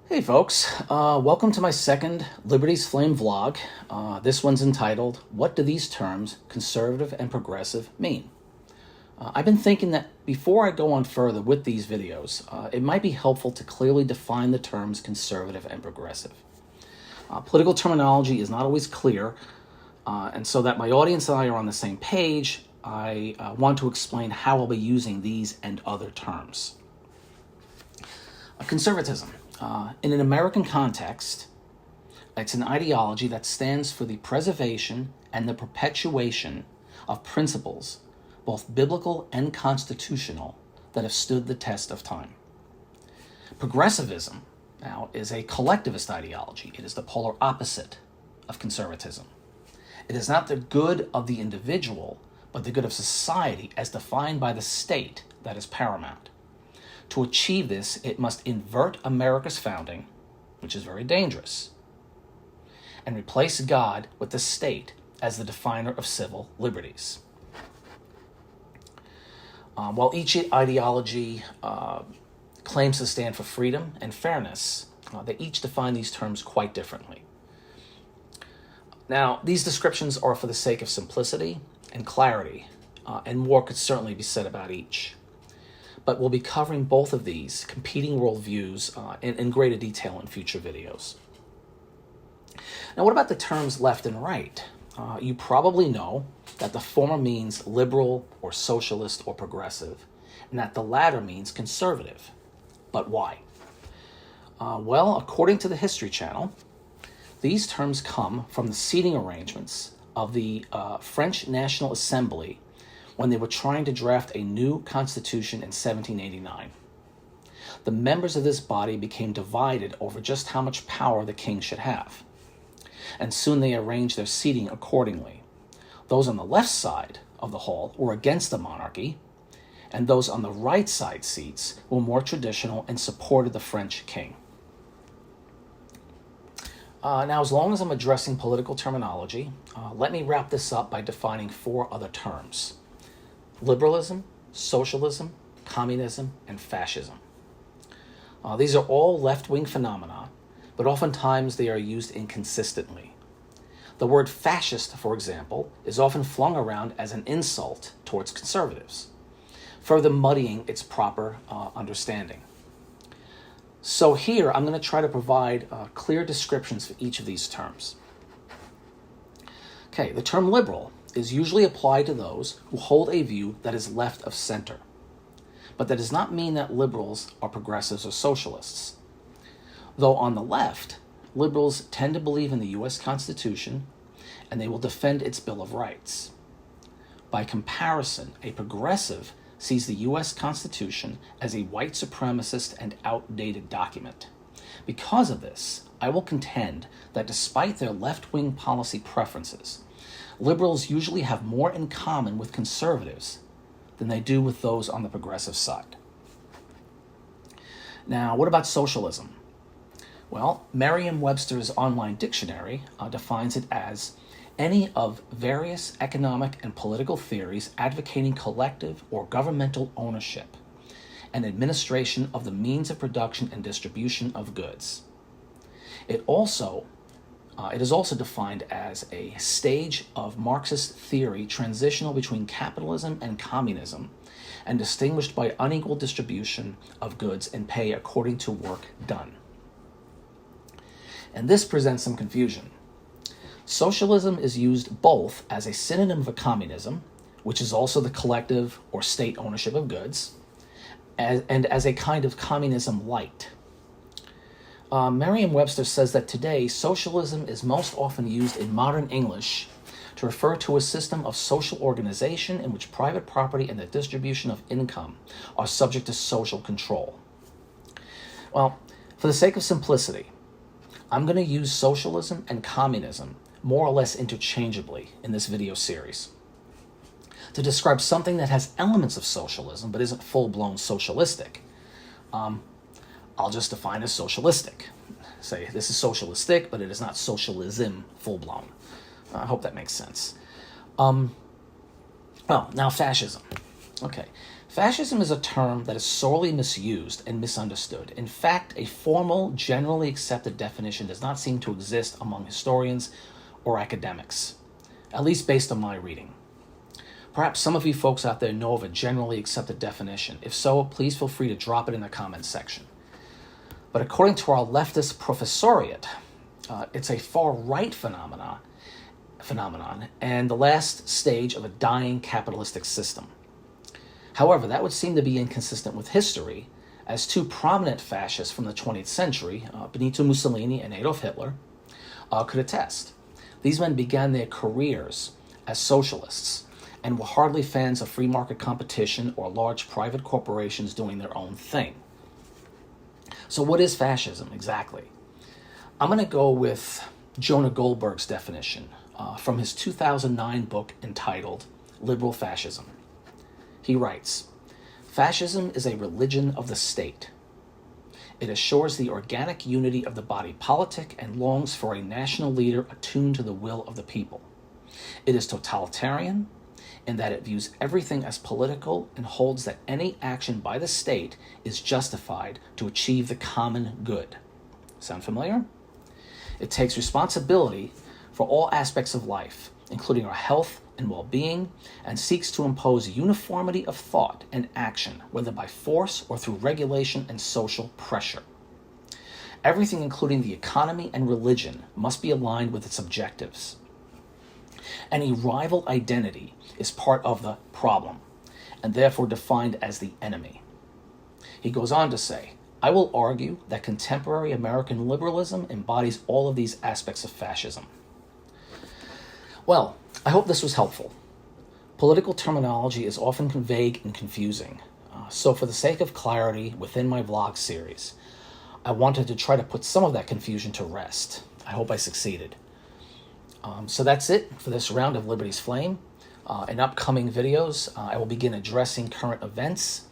Hey folks, welcome to my second Liberty's Flame vlog. This one's entitled, What Do These Terms, Conservative and Progressive, Mean? I've been thinking that before I go on further with these videos, it might be helpful to clearly define the terms conservative and progressive. Political terminology is not always clear, and so that my audience and I are on the same page, I want to explain how I'll be using these and other terms. Conservatism. In an American context, it's an ideology that stands for the preservation and the perpetuation of principles, both biblical and constitutional, that have stood the test of time. Progressivism, now, is a collectivist ideology. It is the polar opposite of conservatism. It is not the good of the individual, but the good of society as defined by the state that is paramount. To achieve this, it must invert America's founding, which is very dangerous, and replace God with the state as the definer of civil liberties. While each ideology claims to stand for freedom and fairness, they each define these terms quite differently. Now, these descriptions are for the sake of simplicity and clarity, and more could certainly be said about each. But we'll be covering both of these competing worldviews in greater detail in future videos. Now, what about the terms left and right? You probably know that the former means liberal or socialist or progressive, and that the latter means conservative. But why? Well, according to the History Channel, these terms come from the seating arrangements of the French National Assembly when they were trying to draft a new constitution in 1789. The members of this body became divided over just how much power the king should have, and soon they arranged their seating accordingly. Those on the left side of the hall were against the monarchy, and those on the right side seats were more traditional and supported the French king. Now, as long as I'm addressing political terminology, let me wrap this up by defining four other terms: liberalism, socialism, communism, and fascism. These are all left-wing phenomena, but oftentimes they are used inconsistently. The word fascist, for example, is often flung around as an insult towards conservatives, further muddying its proper understanding. So here, I'm going to try to provide clear descriptions for each of these terms. Okay, the term liberal is usually applied to those who hold a view that is left of center. But that does not mean that liberals are progressives or socialists. Though on the left, liberals tend to believe in the U.S. Constitution, and they will defend its Bill of Rights. By comparison, a progressive sees the U.S. Constitution as a white supremacist and outdated document. Because of this, I will contend that despite their left-wing policy preferences, liberals usually have more in common with conservatives than they do with those on the progressive side. Now, what about socialism? Well, Merriam-Webster's online dictionary defines it as any of various economic and political theories advocating collective or governmental ownership and administration of the means of production and distribution of goods. It is also defined as a stage of Marxist theory transitional between capitalism and communism, and distinguished by unequal distribution of goods and pay according to work done. And this presents some confusion. Socialism is used both as a synonym for communism, which is also the collective or state ownership of goods, and as a kind of communism light. Merriam-Webster says that today, socialism is most often used in modern English to refer to a system of social organization in which private property and the distribution of income are subject to social control. Well, for the sake of simplicity, I'm going to use socialism and communism more or less interchangeably in this video series to describe something that has elements of socialism but isn't full-blown socialistic. I'll just define as socialistic. Say this is socialistic, but it is not socialism full-blown. I hope that makes sense. Well, now fascism. Okay, Fascism is a term that is sorely misused and misunderstood. In fact, a formal, generally accepted definition does not seem to exist among historians or academics, at least based on my reading. Perhaps some of you folks out there know of a generally accepted definition. If so, please feel free to drop it in the comments section. But according to our leftist professoriate, it's a far-right phenomenon and the last stage of a dying capitalistic system. However, that would seem to be inconsistent with history, as two prominent fascists from the 20th century, Benito Mussolini and Adolf Hitler, could attest. These men began their careers as socialists and were hardly fans of free market competition or large private corporations doing their own thing. So what is fascism exactly? I'm going to go with Jonah Goldberg's definition from his 2009 book entitled Liberal Fascism. He writes, "Fascism is a religion of the state. It assures the organic unity of the body politic and longs for a national leader attuned to the will of the people. It is totalitarian in that it views everything as political and holds that any action by the state is justified to achieve the common good." Sound familiar? It takes responsibility for all aspects of life, including our health and well-being, and seeks to impose uniformity of thought and action, whether by force or through regulation and social pressure. Everything, including the economy and religion, must be aligned with its objectives. Any rival identity is part of the problem, and therefore defined as the enemy. He goes on to say, "I will argue that contemporary American liberalism embodies all of these aspects of fascism." Well, I hope this was helpful. Political terminology is often vague and confusing, so for the sake of clarity within my vlog series, I wanted to try to put some of that confusion to rest. I hope I succeeded. So that's it for this round of Liberty's Flame. In upcoming videos, I will begin addressing current events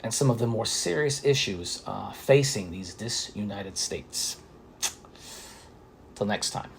and some of the more serious issues facing these disunited states. Till next time.